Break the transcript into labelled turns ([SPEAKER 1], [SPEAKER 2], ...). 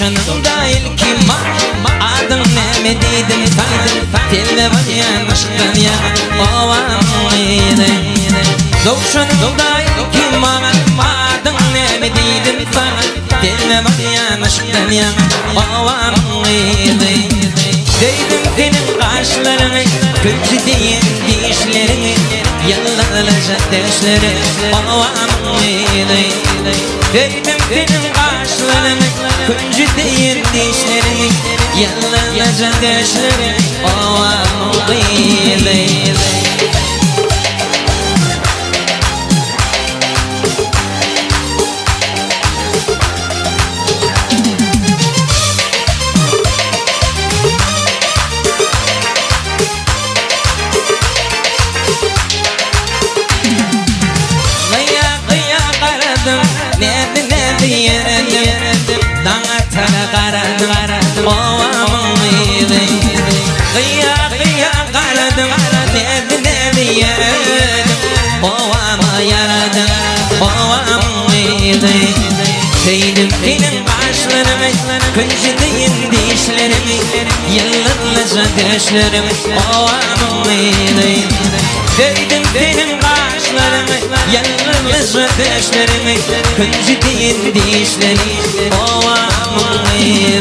[SPEAKER 1] Doğuşanımda ilkim adın ne dedim Telve bayan aşktan ya ovamıydı Doğuşanımda ilkim adın ne dedim Telve bayan aşktan ya ovamıydı Değdim senin kaşlarını Kötü değil dişlerini Yallanacak deşleri ovamıydı Değdim senin kaşlarını Kötü değil dişlerini Yallanacak deşleri ovamıydı ovamıydı Kıya karadım ne yedim Ovama yaradım ovamıydı Değdim senin kaşlarımı Kıncıdayım dişlerimi Yıllarca düşlerimi ovamıydı Değdim senin kaşlarımı Yıllarca düşlerimi Kıncıdayım dişlerimi ovamıydı